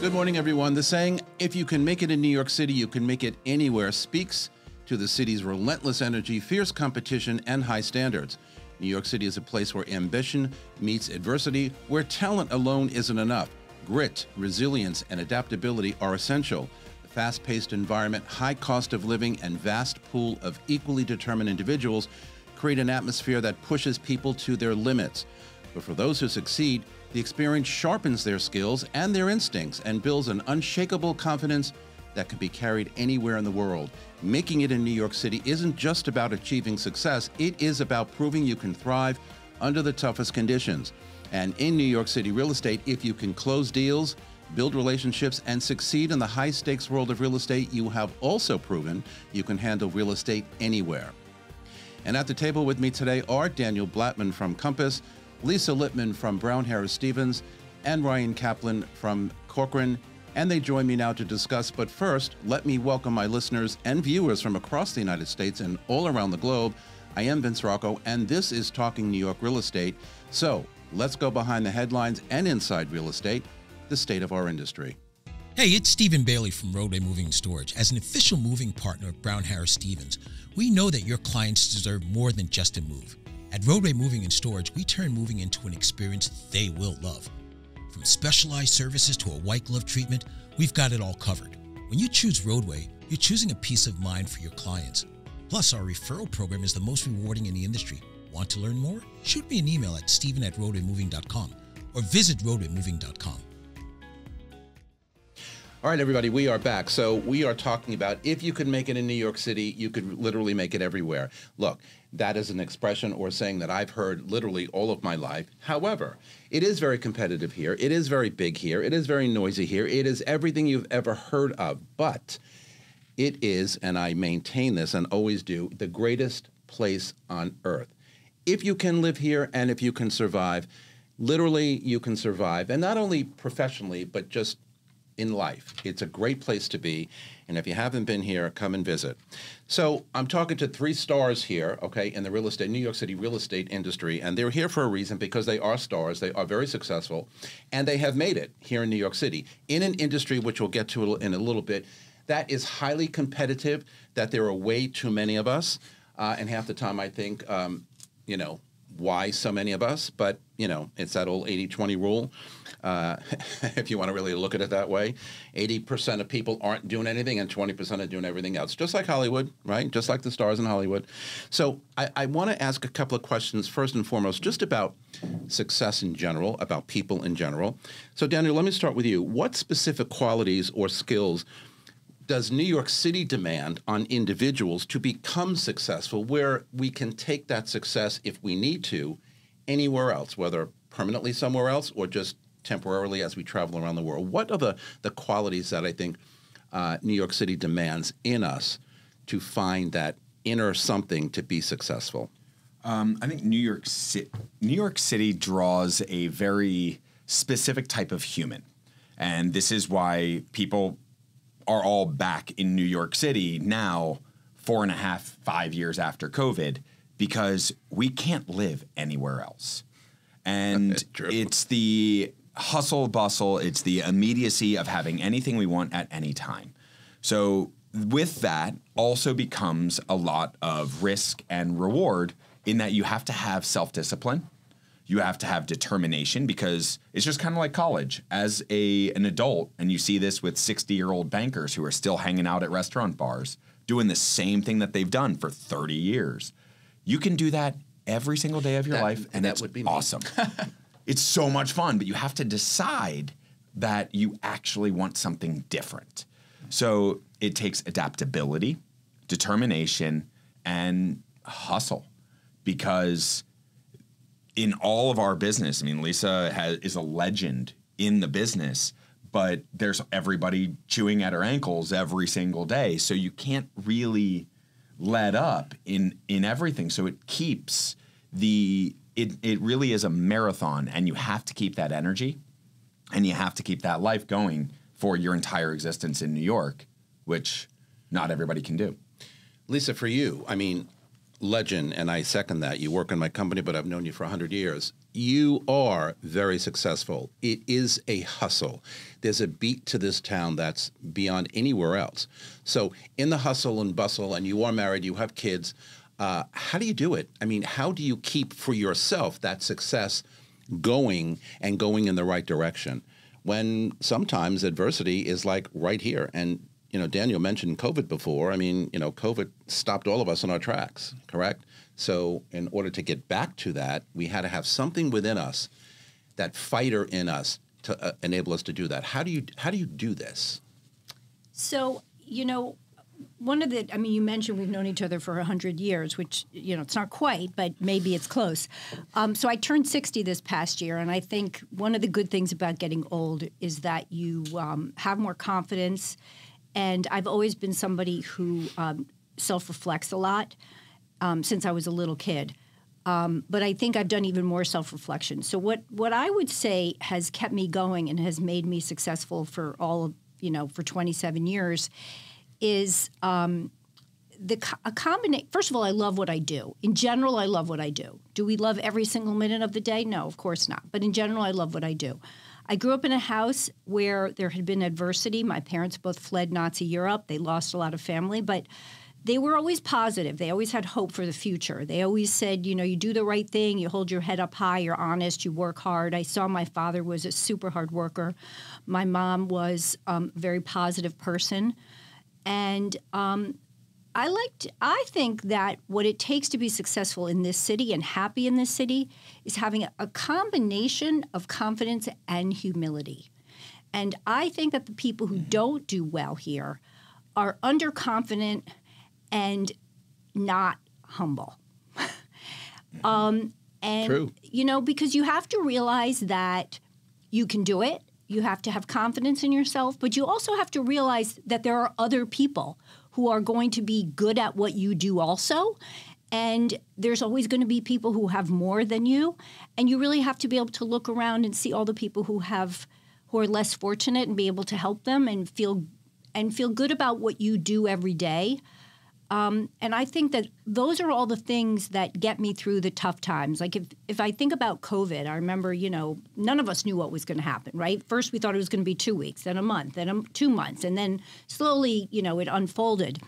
Good morning, everyone. The saying, if you can make it in New York City, you can make it anywhere, speaks to the city's relentless energy, fierce competition, and high standards. New York City is a place where ambition meets adversity, where talent alone isn't enough. Grit, resilience, and adaptability are essential. The fast-paced environment, high cost of living, and vast pool of equally determined individuals create an atmosphere that pushes people to their limits. But for those who succeed, the experience sharpens their skills and their instincts and builds an unshakable confidence that can be carried anywhere in the world. Making it in New York City isn't just about achieving success, it is about proving you can thrive under the toughest conditions. And in New York City real estate, if you can close deals, build relationships, and succeed in the high-stakes world of real estate, you have also proven you can handle real estate anywhere. And at the table with me today are Daniel Blatman from Compass, Lisa Lippman from Brown Harris Stevens, and Ryan Kaplan from Corcoran, and they join me now to discuss. But first, let me welcome my listeners and viewers from across the United States and all around the globe. I am Vince Rocco, and this is Talking New York Real Estate. So let's go behind the headlines and inside real estate, the state of our industry. Hey, it's Stephen Bailey from Roadway Moving and Storage. As an official moving partner of Brown Harris Stevens, we know that your clients deserve more than just a move. At Roadway Moving and Storage, we turn moving into an experience they will love. From specialized services to a white glove treatment, we've got it all covered. When you choose Roadway, you're choosing a peace of mind for your clients. Plus, our referral program is the most rewarding in the industry. Want to learn more? Shoot me an email at steven@roadwaymoving.com or visit roadwaymoving.com. All right, everybody, we are back. So we are talking about if you could make it in New York City, you could literally make it everywhere. Look, that is an expression or saying that I've heard literally all of my life. However, it is very competitive here. It is very big here. It is very noisy here. It is everything you've ever heard of. But it is, and I maintain this and always do, the greatest place on earth. If you can live here and if you can survive, literally you can survive. And not only professionally, but just in life. It's a great place to be, and if you haven't been here, come and visit. So I'm talking to three stars here, okay, in the real estate, New York City real estate industry, and they're here for a reason because they are stars, they are very successful, and they have made it here in New York City in an industry which we'll get to in a little bit that is highly competitive, that there are way too many of us, and half the time I think, why so many of us, but it's that old 80-20 rule. If you want to really look at it that way, 80% of people aren't doing anything and 20% are doing everything else, just like Hollywood, right? Just like the stars in Hollywood. So I want to ask a couple of questions, first and foremost, just about success in general, about people in general. So Daniel, let me start with you. What specific qualities or skills does New York City demand on individuals to become successful, where we can take that success, if we need to, anywhere else, whether permanently somewhere else or just temporarily as we travel around the world? What are the qualities that I think New York City demands in us to find that inner something to be successful? I think New York City draws a very specific type of human. And this is why people are all back in New York City now, 4.5, 5 years after COVID, because we can't live anywhere else. And it's the hustle bustle, it's the immediacy of having anything we want at any time. So with that also becomes a lot of risk and reward in that you have to have self-discipline. You have to have determination, because it's just kind of like college. As an adult, and you see this with 60-year-old bankers who are still hanging out at restaurant bars, doing the same thing that they've done for 30 years. You can do that every single day of your life, and that would be awesome. It's so much fun, but you have to decide that you actually want something different. So it takes adaptability, determination, and hustle, because in all of our business, I mean, Lisa is a legend in the business, but there's everybody chewing at her ankles every single day. So you can't really let up in everything. So it keeps it really is a marathon, and you have to keep that energy and you have to keep that life going for your entire existence in New York, which not everybody can do. Lisa, for you, I mean, legend, and I second that. You work in my company, but I've known you for 100 years. you are very successful. It is a hustle. There's a beat to this town that's beyond anywhere else. So in the hustle and bustle, and you are married, you have kids, how do you do it? I mean, how do you keep for yourself that success going and going in the right direction when sometimes adversity is like right here? And, you know, Daniel mentioned COVID before. I mean, you know, COVID stopped all of us in our tracks, correct? So in order to get back to that, we had to have something within us, that fighter in us, to enable us to do that. How do you do this? So, you know, you mentioned we've known each other for 100 years, which, you know, it's not quite, but maybe it's close. So I turned 60 this past year, and I think one of the good things about getting old is that you have more confidence. And I've always been somebody who self-reflects a lot. Since I was a little kid. But I think I've done even more self-reflection. So what I would say has kept me going and has made me successful for for 27 years is a combination. First of all, I love what I do. In general, I love what I do. Do we love every single minute of the day? No, of course not. But in general, I love what I do. I grew up in a house where there had been adversity. My parents both fled Nazi Europe. They lost a lot of family, but they were always positive. They always had hope for the future. They always said, you know, you do the right thing, you hold your head up high, you're honest, you work hard. I saw my father was a super hard worker. My mom was a very positive person. And I think that what it takes to be successful in this city and happy in this city is having a combination of confidence and humility. And I think that the people who don't do well here are underconfident and not humble. And, True. you know, because you have to realize that you can do it. You have to have confidence in yourself, but you also have to realize that there are other people who are going to be good at what you do also. And there's always going to be people who have more than you. And you really have to be able to look around and see all the people who are less fortunate and be able to help them and feel good about what you do every day. And I think that those are all the things that get me through the tough times. Like if I think about COVID, I remember, you know, none of us knew what was going to happen, right? First, we thought it was going to be 2 weeks, then a month, then 2 months, and then slowly, you know, it unfolded.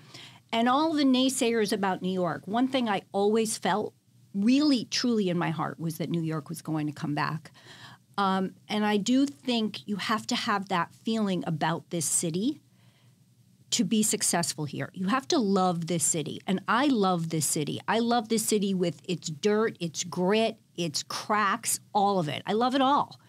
And all the naysayers about New York, one thing I always felt really, truly in my heart was that New York was going to come back. And I do think you have to have that feeling about this city to be successful here. You have to love this city. And I love this city. I love this city with its dirt, its grit, its cracks, all of it. I love it all.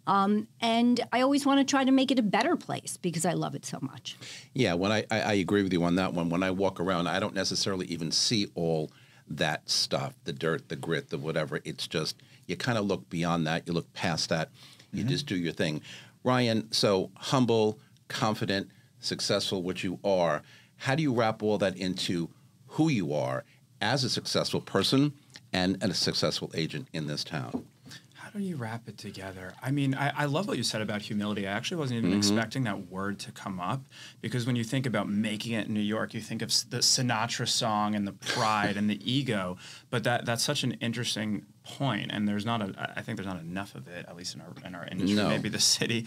And I always want to try to make it a better place because I love it so much. Yeah, when I agree with you on that one. When I walk around, I don't necessarily even see all that stuff, the dirt, the grit, the whatever. It's just, you kind of look beyond that. You look past that. You just do your thing. Ryan, so humble, confident, successful, which you are, how do you wrap all that into who you are as a successful person and a successful agent in this town? How do you wrap it together? I mean, I love what you said about humility. I actually wasn't even expecting that word to come up because when you think about making it in New York, you think of the Sinatra song and the pride and the ego, but that's such an interesting point, and I think there's not enough of it, at least in our industry, maybe the city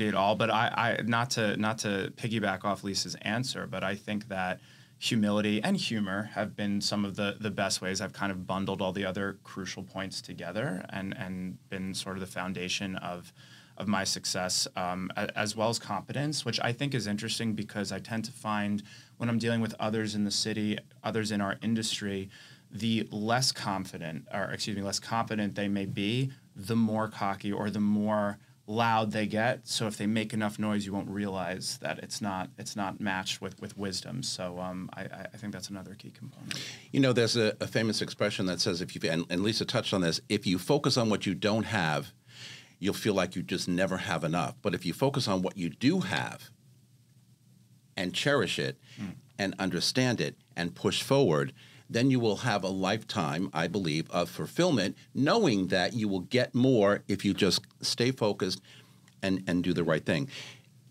at all. But I not to piggyback off Lisa's answer, but I think that humility and humor have been some of the best ways I've kind of bundled all the other crucial points together and been sort of the foundation of my success, as well as competence, which I think is interesting because I tend to find when I'm dealing with others in the city, others in our industry, the less competent they may be, the more cocky or the more loud they get. So if they make enough noise, you won't realize that it's not matched with wisdom. So I think that's another key component. You know, there's a famous expression that says, and Lisa touched on this, if you focus on what you don't have, you'll feel like you just never have enough. But if you focus on what you do have and cherish it and understand it and push forward, then you will have a lifetime, I believe, of fulfillment, knowing that you will get more if you just stay focused and do the right thing.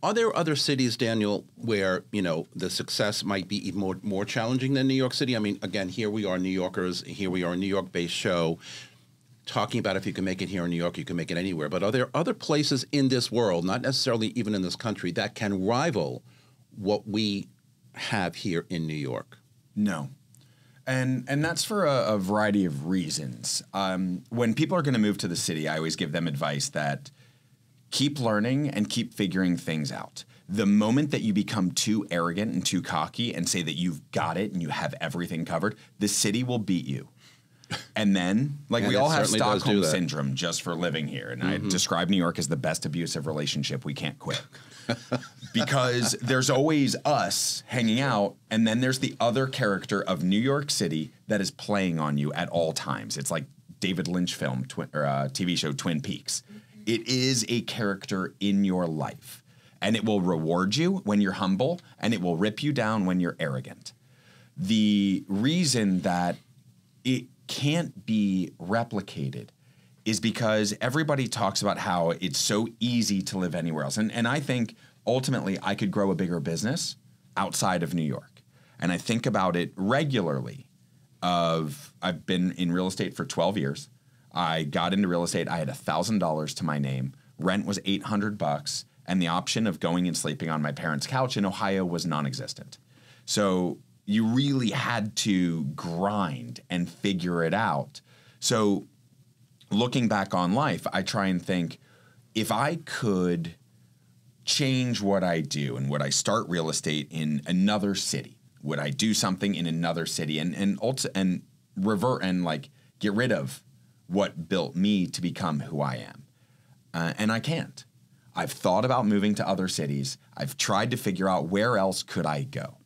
Are there other cities, Daniel, where, you know, the success might be even more challenging than New York City? I mean, again, here we are New Yorkers. Here we are a New York-based show. talking about if you can make it here in New York, you can make it anywhere. But are there other places in this world, not necessarily even in this country, that can rival what we have here in New York? No. And that's for a variety of reasons. When people are going to move to the city, I always give them advice that keep learning and keep figuring things out. The moment that you become too arrogant and too cocky and say that you've got it and you have everything covered, the city will beat you. And then, like, we all have Stockholm syndrome just for living here. And I describe New York as the best abusive relationship we can't quit. Because there's always us hanging out, and then there's the other character of New York City that is playing on you at all times. It's like David Lynch film TV show Twin Peaks. It is a character in your life, and it will reward you when you're humble, and it will rip you down when you're arrogant. The reason that it can't be replicated is because everybody talks about how it's so easy to live anywhere else. And I think ultimately I could grow a bigger business outside of New York. And I think about it regularly. I've been in real estate for 12 years. I got into real estate. I had $1,000 to my name. Rent was $800, and the option of going and sleeping on my parents' couch in Ohio was non-existent. So you really had to grind and figure it out. So looking back on life, I try and think, if I could change what I do and would I start real estate in another city? Would I do something in another city and revert and like get rid of what built me to become who I am? And I can't. I've thought about moving to other cities. I've tried to figure out where else could I go.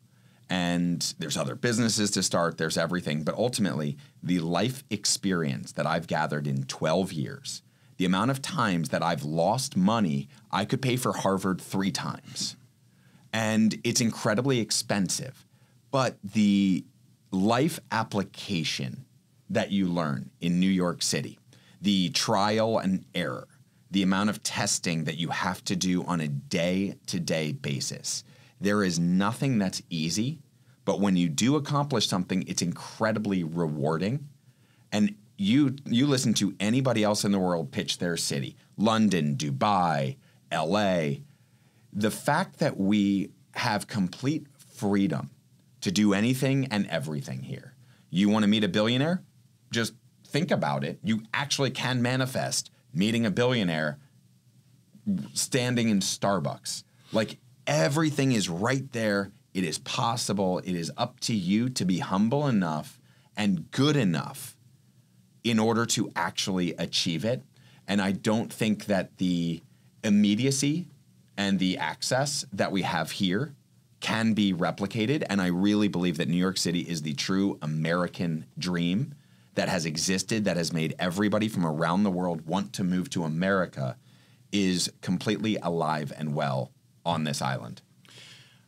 And there's other businesses to start, there's everything. But ultimately, the life experience that I've gathered in 12 years, the amount of times that I've lost money, I could pay for Harvard 3 times. And it's incredibly expensive. But the life application that you learn in New York City, the trial and error, the amount of testing that you have to do on a day-to-day basis, there is nothing that's easy, but when you do accomplish something, it's incredibly rewarding. And you listen to anybody else in the world pitch their city, London, Dubai, LA. The fact that we have complete freedom to do anything and everything here. You want to meet a billionaire? Just think about it. You actually can manifest meeting a billionaire standing in Starbucks. Like, everything is right there. It is possible. It is up to you to be humble enough and good enough in order to actually achieve it. And I don't think that the immediacy and the access that we have here can be replicated. And I really believe that New York City is the true American dream that has existed, that has made everybody from around the world want to move to America, is completely alive and well on this island.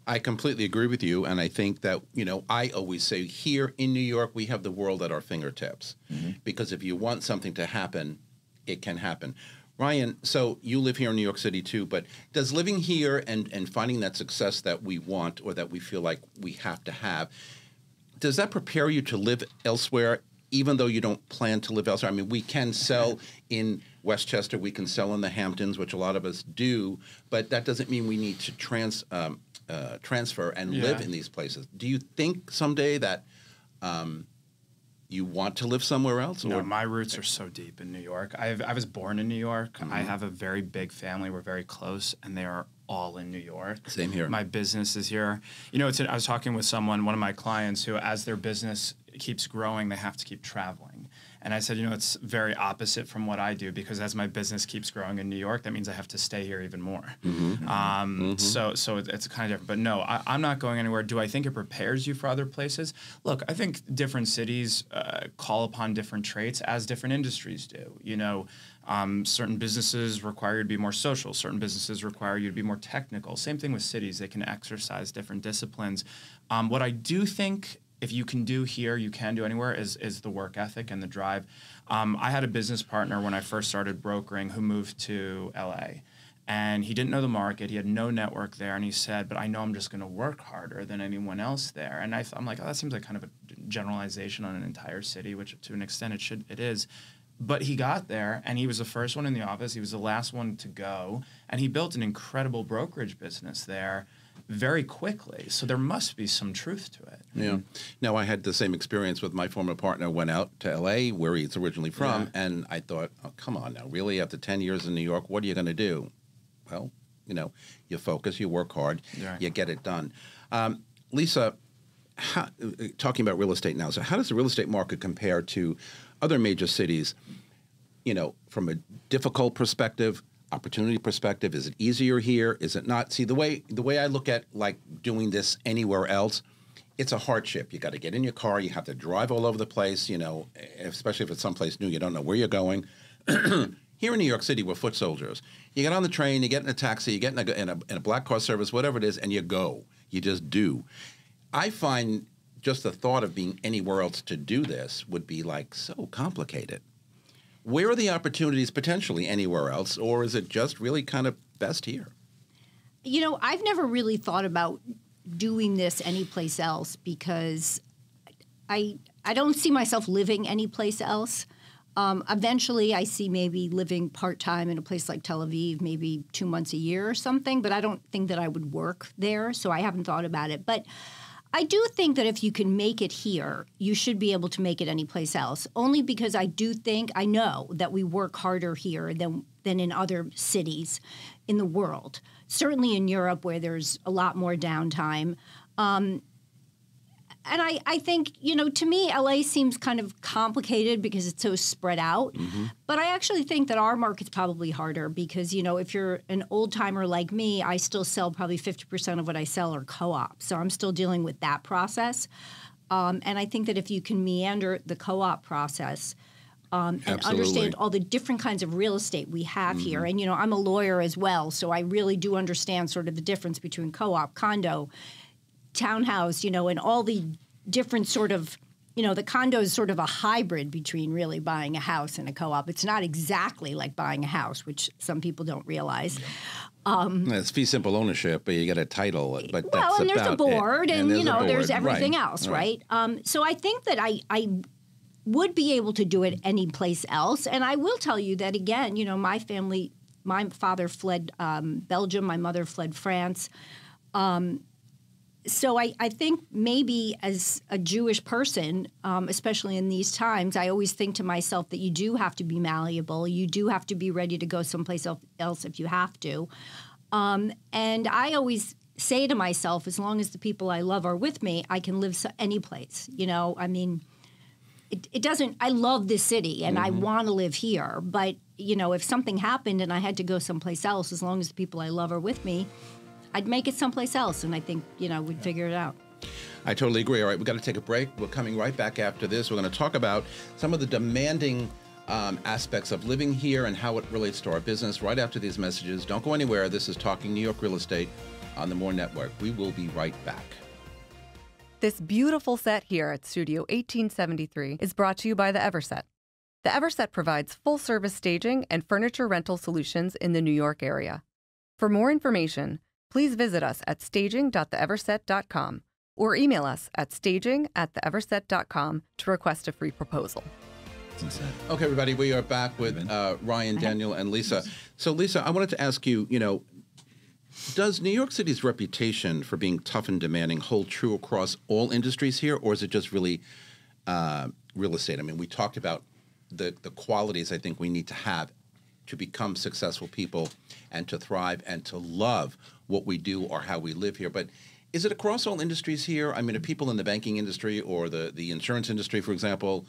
I completely agree with you, and I think that, I always say here in New York, we have the world at our fingertips. Because if you want something to happen, it can happen. Ryan, so you live here in New York City too, but does living here and finding that success that we want or that we feel like we have to have, does that prepare you to live elsewhere, even though you don't plan to live elsewhere? I mean, we can sell in Westchester, we can sell in the Hamptons, which a lot of us do, but that doesn't mean we need to transfer and live in these places. Do you think someday that you want to live somewhere else? No, my roots are so deep in New York. I was born in New York. I have a very big family. We're very close, and they are all in New York. Same here. My business is here. I was talking with one of my clients who, as their business keeps growing, they have to keep traveling. And I said, it's very opposite from what I do, because as my business keeps growing in New York, that means I have to stay here even more. So it's kind of different. But no, I'm not going anywhere. Do I think it prepares you for other places? Look, I think different cities call upon different traits, as different industries do. Certain businesses require you to be more social. Certain businesses require you to be more technical. Same thing with cities. They can exercise different disciplines. What I do think, if you can do here, you can do anywhere, is the work ethic and the drive. I had a business partner when I first started brokering who moved to LA, and he didn't know the market. He had no network there, and he said, but I know I'm just going to work harder than anyone else there. And I'm like, that seems like kind of a generalization on an entire city, which to an extent it is. But he got there, and he was the first one in the office. He was the last one to go, and he built an incredible brokerage business there very quickly. So there must be some truth to it. Yeah. Now, I had the same experience with my former partner. Went out to L.A., where he's originally from, and I thought, oh, come on now, really? After 10 years in New York, what are you going to do? Well, you focus, you work hard, you get it done. Lisa, talking about real estate now, so how does the real estate market compare to other major cities, from a difficult perspective, opportunity perspective? Is it easier here? Is it not? See, the way I look at like doing this anywhere else, it's a hardship. You got to get in your car. You have to drive all over the place, especially if it's someplace new. You don't know where you're going. Here in New York City, we're foot soldiers. You get on the train, you get in a taxi, you get in a black car service, whatever it is, and you go. You just do. I find just the thought of being anywhere else to do this would be like so complicated. Where are the opportunities potentially anywhere else, or is it just really kind of best here? I've never really thought about doing this anyplace else because I don't see myself living anyplace else. Eventually, I see maybe living part-time in a place like Tel Aviv, maybe 2 months a year or something, but I don't think that I would work there, so I haven't thought about it. But I do think that if you can make it here, you should be able to make it anyplace else, only because I know that we work harder here than in other cities in the world, certainly in Europe where there's a lot more downtime. And I think, to me, LA seems kind of complicated because it's so spread out. Mm-hmm. But I actually think that our market's probably harder because, if you're an old timer like me, I still sell probably 50% of what I sell are co-op. So I'm still dealing with that process. And I think that if you can meander the co-op process and understand all the different kinds of real estate we have here. And, I'm a lawyer as well. So I really do understand sort of the difference between co-op, condo, townhouse, and all the different sort of, the condo is sort of a hybrid between really buying a house and a co-op. It's not exactly like buying a house, which some people don't realize. It's fee simple ownership, but you get a title. But and there's a board, and there's everything else, right? So I think that I would be able to do it any place else. And I will tell you that, again, my family, my father fled Belgium, my mother fled France. So I think maybe as a Jewish person, especially in these times, I always think to myself that you do have to be malleable. You do have to be ready to go someplace else if you have to. And I always say to myself, as long as the people I love are with me, I can live any place. It doesn't – I love this city and I want to live here. But, if something happened and I had to go someplace else, as long as the people I love are with me, I'd make it someplace else, and I think, we'd figure it out. I totally agree. All right, we've got to take a break. We're coming right back after this. We're going to talk about some of the demanding aspects of living here and how it relates to our business right after these messages. Don't go anywhere. This is Talking New York Real Estate on the More Network. We will be right back. This beautiful set here at Studio 1873 is brought to you by the Everset. The Everset provides full-service staging and furniture rental solutions in the New York area. For more information, please visit us at staging.theeverset.com or email us at staging@theeverset.com to request a free proposal. Okay, everybody, we are back with Ryan, Daniel, and Lisa. So, Lisa, I wanted to ask you, does New York City's reputation for being tough and demanding hold true across all industries here, or is it just really real estate? I mean, we talked about the qualities I think we need to have to become successful people and to thrive and to love what we do or how we live here. But is it across all industries here? I mean, are people in the banking industry or the insurance industry, for example,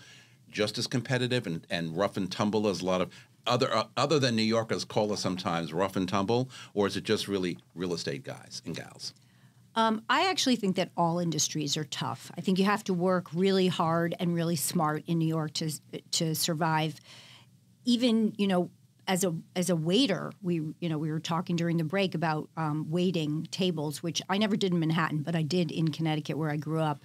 just as competitive and rough and tumble as a lot of other than New Yorkers call us sometimes rough and tumble? Or is it just really real estate guys and gals? I actually think that all industries are tough. I think you have to work really hard and really smart in New York to survive. Even, as a waiter, we were talking during the break about waiting tables, which I never did in Manhattan, but I did in Connecticut where I grew up.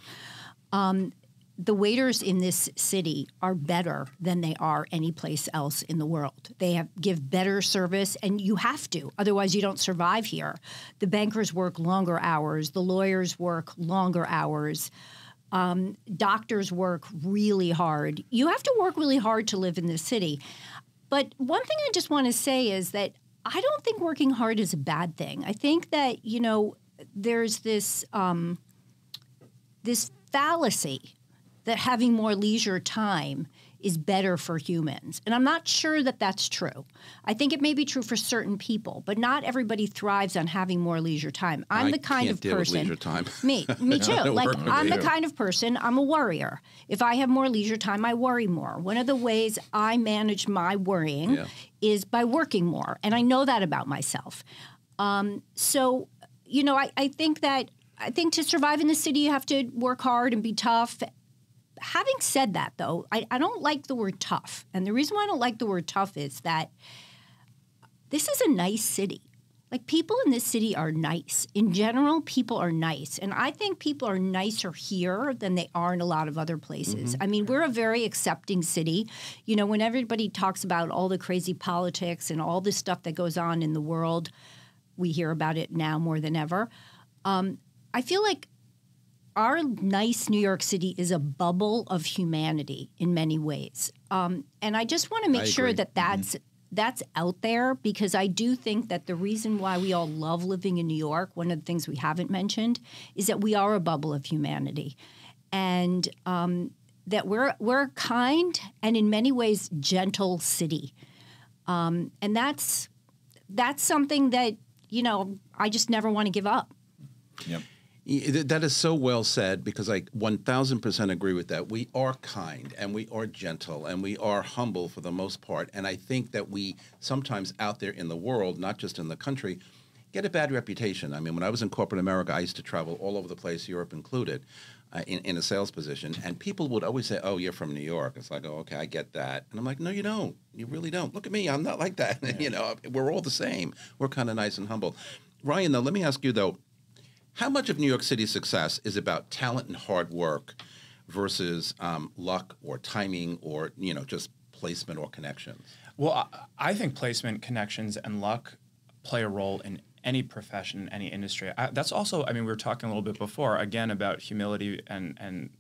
The waiters in this city are better than they are any place else in the world. They give better service, and you have to. Otherwise, you don't survive here. The bankers work longer hours. The lawyers work longer hours. Doctors work really hard. You have to work really hard to live in this city. But one thing I just want to say is that I don't think working hard is a bad thing. I think that, there's this this fallacy that having more leisure time is better for humans. And I'm not sure that that's true. I think it may be true for certain people, but not everybody thrives on having more leisure time. I'm the kind of person. With leisure time. Me too. I'm the kind of person, I'm a worrier. If I have more leisure time, I worry more. One of the ways I manage my worrying is by working more. And I know that about myself. I think to survive in the city, you have to work hard and be tough. Having said that, though, I don't like the word tough. And the reason why I don't like the word tough is that this is a nice city. Like, people in this city are nice. In general, people are nice. And I think people are nicer here than they are in a lot of other places. I mean, we're a very accepting city. When everybody talks about all the crazy politics and all this stuff that goes on in the world, we hear about it now more than ever. I feel like our nice New York City is a bubble of humanity in many ways. And I just want to make sure that that's out there, because I do think that the reason why we all love living in New York, one of the things we haven't mentioned, is that we are a bubble of humanity. And that we're a kind and in many ways gentle city. And that's something that, I just never want to give up. Yep. That is so well said, because I 1,000% agree with that. We are kind and we are gentle and we are humble for the most part. And I think that we sometimes out there in the world, not just in the country, get a bad reputation. I mean, when I was in corporate America, I used to travel all over the place, Europe included, in a sales position. And people would always say, "Oh, you're from New York." It's like, "Oh, okay, I get that." And I'm like, "No, you don't. You really don't. Look at me. I'm not like that." We're all the same. We're kind of nice and humble. Ryan, though, let me ask you, though, how much of New York City's success is about talent and hard work versus luck or timing or, just placement or connections? Well, I think placement, connections, and luck play a role in any profession, any industry. That's also, we were talking a little bit before, again, about humility and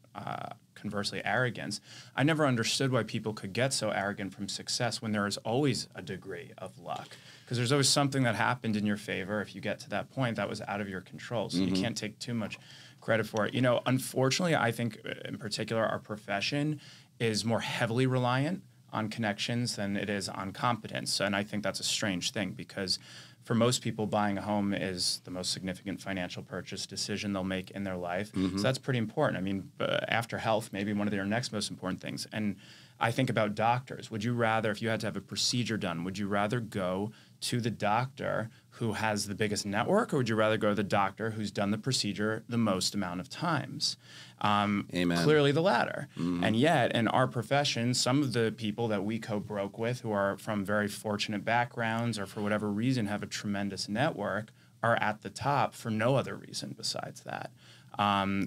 conversely arrogance. I never understood why people could get so arrogant from success when there is always a degree of luck. Because there's always something that happened in your favor if you get to that point that was out of your control. So you can't take too much credit for it. Unfortunately, I think in particular our profession is more heavily reliant on connections than it is on competence. And I think that's a strange thing, because for most people, buying a home is the most significant financial purchase decision they'll make in their life. So that's pretty important. After health, maybe one of their next most important things. And I think about doctors. Would you rather, if you had to have a procedure done, would you rather go to the doctor who has the biggest network, or would you rather go to the doctor who's done the procedure the most amount of times? Amen. Clearly the latter. And yet, in our profession, some of the people that we co-broke with who are from very fortunate backgrounds or for whatever reason have a tremendous network are at the top for no other reason besides that.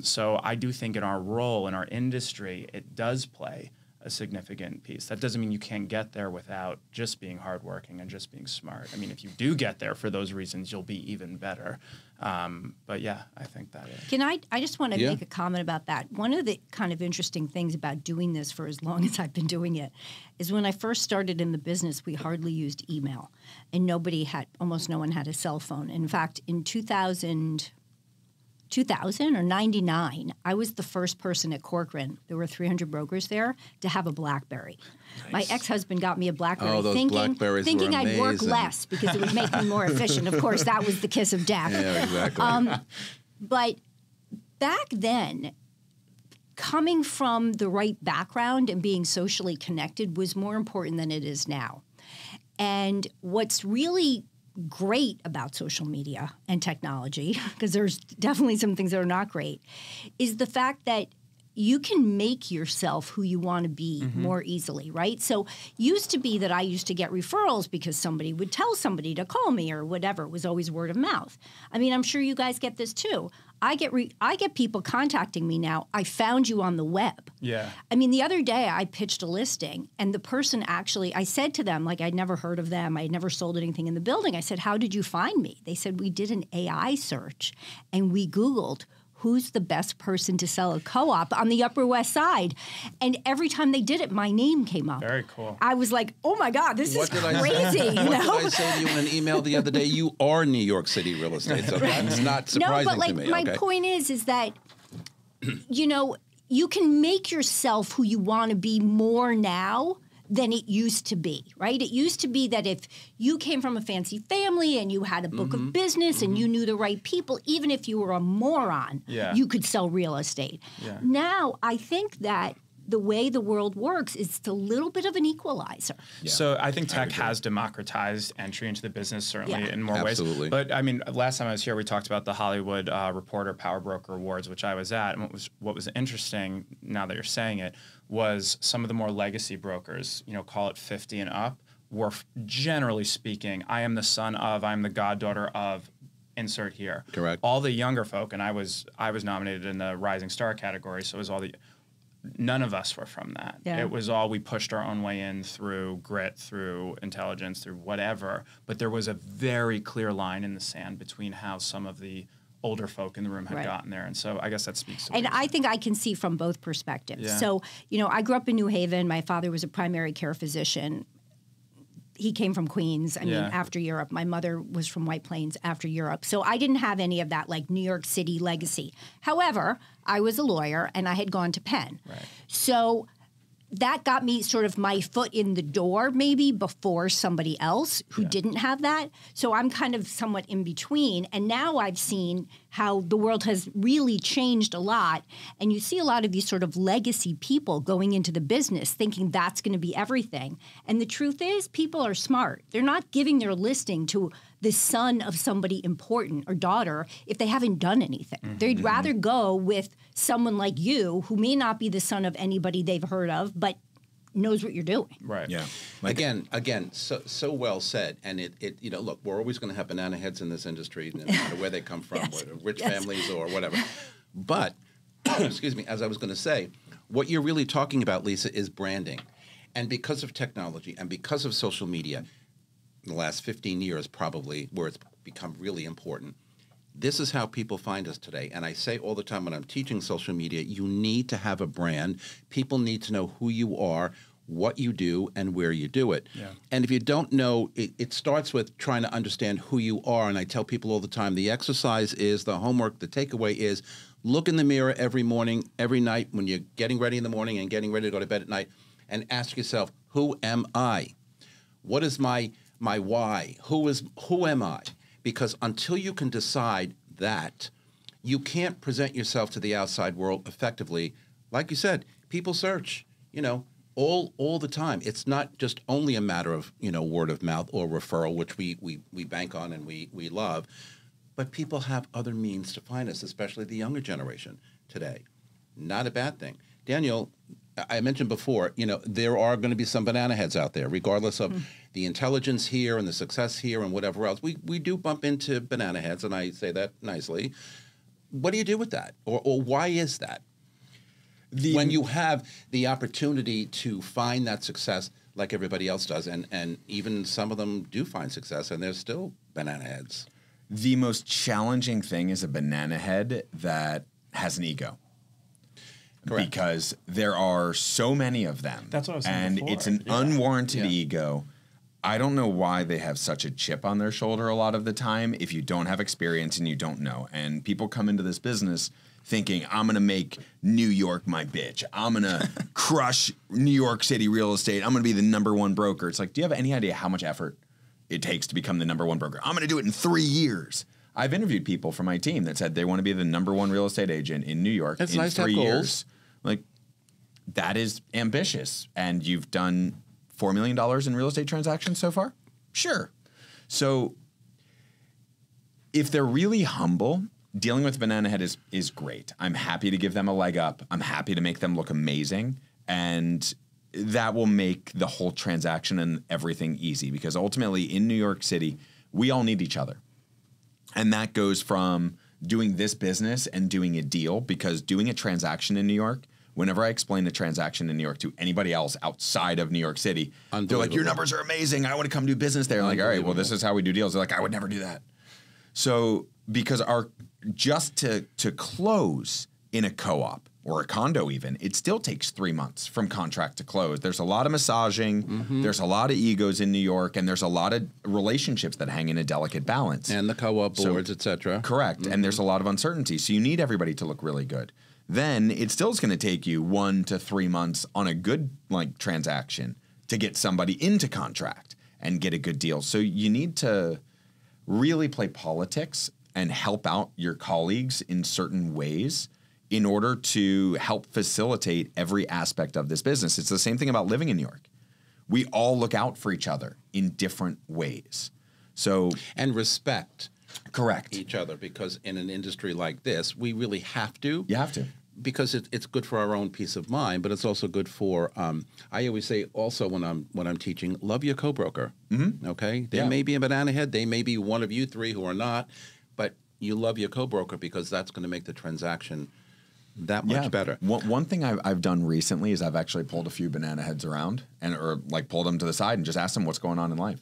So I do think in our role, in our industry, it does play a significant piece. That doesn't mean you can't get there without just being hardworking and just being smart. If you do get there for those reasons, you'll be even better. But yeah, I think that is. I just want to make a comment about that. One of the kind of interesting things about doing this for as long as I've been doing it is when I first started in the business, we hardly used email, and almost no one had a cell phone. In fact, in 2000 or 99, I was the first person at Corcoran. There were 300 brokers there to have a BlackBerry. Nice. My ex-husband got me a BlackBerry, those BlackBerries thinking were I'd work amazing. less because it would make me more efficient. Of course, that was the kiss of death. Yeah, exactly. But back then, coming from the right background and being socially connected was more important than it is now. And what's really great about social media and technology, because there's definitely some things that are not great, is the fact that you can make yourself who you want to be more easily, right? So used to be that I used to get referrals because somebody would tell somebody to call me or whatever. It was always word of mouth. I'm sure you guys get this too. I get people contacting me now. I found you on the web. Yeah. The other day I pitched a listing, and the person actually, I said to them, I'd never heard of them. I'd never sold anything in the building. I said, "How did you find me?" They said, "We did an AI search and we Googled who's the best person to sell a co-op on the Upper West Side? And every time they did it, my name came up. Very cool. I was like, oh my God, this is crazy. What did I say to you in an email the other day? You are New York City real estate, so that's not surprising to me. No, but like my point is that, you can make yourself who you want to be more now than it used to be, right? It used to be that if you came from a fancy family and you had a book of business and you knew the right people, even if you were a moron, you could sell real estate. Yeah. Now, I think that the way the world works is it's a little bit of an equalizer. Yeah. So I think tech has democratized entry into the business, certainly in more ways. But I mean, last time I was here, we talked about the Hollywood Reporter Power Broker Awards, which I was at. And what was interesting, now that you're saying it, was some of the more legacy brokers, call it 50 and up, were generally speaking, I am the son of, I am the goddaughter of, insert here. Correct. All the younger folk, and I was nominated in the Rising Star category, so it was all the... None of us were from that. Yeah. It was all we pushed our own way in through grit, through intelligence, through whatever. But there was a very clear line in the sand between how some of the older folk in the room had gotten there. And so I guess that speaks to And I think I can see from both perspectives. Yeah. So, I grew up in New Haven. My father was a primary care physician. He came from Queens, after Europe. My mother was from White Plains after Europe. So I didn't have any of that, like, New York City legacy. However, I was a lawyer, and I had gone to Penn. Right. So that got me sort of my foot in the door, maybe, before somebody else who didn't have that. So I'm kind of somewhat in between. And now I've seen how the world has really changed a lot. And you see a lot of these sort of legacy people going into the business thinking that's going to be everything. And the truth is, people are smart. They're not giving their listing to the son of somebody important or daughter if they haven't done anything. Mm-hmm. They'd rather go with someone like you who may not be the son of anybody they've heard of, but knows what you're doing. Right. Yeah. Again, so well said. And it look, we're always going to have banana heads in this industry, no matter where they come from, whether rich families or whatever. But, excuse me, as I was going to say, what you're really talking about, Lisa, is branding. And because of technology and because of social media, in the last 15 years probably, where it's become really important, this is how people find us today. And I say all the time when I'm teaching social media, you need to have a brand. People need to know who you are, what you do, and where you do it. Yeah. And if you don't know, it starts with trying to understand who you are. And I tell people all the time, the exercise is, the homework, the takeaway is, look in the mirror every morning, every night when you're getting ready in the morning and getting ready to go to bed at night, and ask yourself, who am I? What is my why? Who am I? Because until you can decide that, you can't present yourself to the outside world effectively. Like you said, people search, all the time. It's not just only a matter of, word of mouth or referral, which we bank on and we love, but people have other means to find us, especially the younger generation today. Not a bad thing. Daniel, I mentioned before, there are going to be some banana heads out there, regardless of the intelligence here and the success here and whatever else. We do bump into banana heads, and I say that nicely. What do you do with that? Or why is that? When you have the opportunity to find that success like everybody else does, and even some of them do find success, and they're still banana heads. The most challenging thing is a banana head that has an ego. Correct. Because there are so many of them. That's what I was saying before. It's an unwarranted ego. I don't know why they have such a chip on their shoulder a lot of the time if you don't have experience and you don't know. And people come into this business thinking, I'm going to make New York my bitch. I'm going to crush New York City real estate. I'm going to be the #1 broker. It's like, do you have any idea how much effort it takes to become the #1 broker? I'm going to do it in 3 years. I've interviewed people from my team that said they want to be the #1 real estate agent in New York in nice 3 years. Goals. Like, that is ambitious. And you've done $4 million in real estate transactions so far? Sure. So if they're really humble, dealing with banana head is great. I'm happy to give them a leg up. I'm happy to make them look amazing. And that will make the whole transaction and everything easy. Because ultimately, in New York City, we all need each other. And that goes from doing this business and doing a deal, because doing a transaction in New York, whenever I explain a transaction in New York to anybody else outside of New York City, they're like, your numbers are amazing. I want to come do business there. I'm like, all right, well, this is how we do deals. They're like, I would never do that. So because just to close in a co-op or a condo even, it still takes 3 months from contract to close. There's a lot of massaging, there's a lot of egos in New York, and there's a lot of relationships that hang in a delicate balance. And the co-op boards, et cetera. Correct. And there's a lot of uncertainty. So you need everybody to look really good. Then it still is going to take you 1 to 3 months on a good transaction to get somebody into contract and get a good deal. So you need to really play politics and help out your colleagues in certain ways in order to help facilitate every aspect of this business. It's the same thing about living in New York. We all look out for each other in different ways. So and respect correct each other, because in an industry like this, we really have to. You have to. Because it's good for our own peace of mind, but it's also good for. I always say also when I'm teaching, love your co-broker. Okay, there may be a banana head, they may be one of you three who are not, but you love your co-broker because that's going to make the transaction that much better. One thing I've done recently is I've actually pulled a few banana heads around or pulled them to the side and just asked them what's going on in life.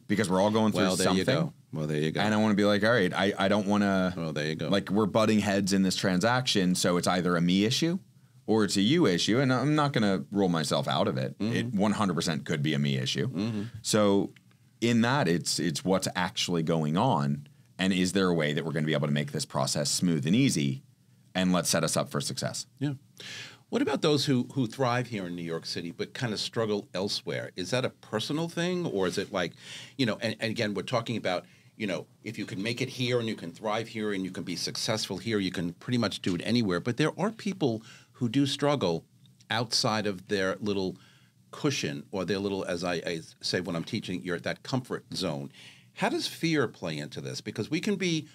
Because we're all going through something. You go. Well, there you go. And I want to be like, all right, I don't want to. Well, there you go. We're butting heads in this transaction, so it's either a me issue or it's a you issue, and I'm not going to rule myself out of it. It 100% could be a me issue. So in that, it's what's actually going on, and is there a way that we're going to be able to make this process smooth and easy, and let's set us up for success. Yeah. What about those who thrive here in New York City but kind of struggle elsewhere? Is that a personal thing, or is it and again, we're talking about, if you can make it here and you can thrive here and you can be successful here, you can pretty much do it anywhere. But there are people who do struggle outside of their little cushion or their little, as I say when I'm teaching, you're at that comfort zone. How does fear play into this? Because we can be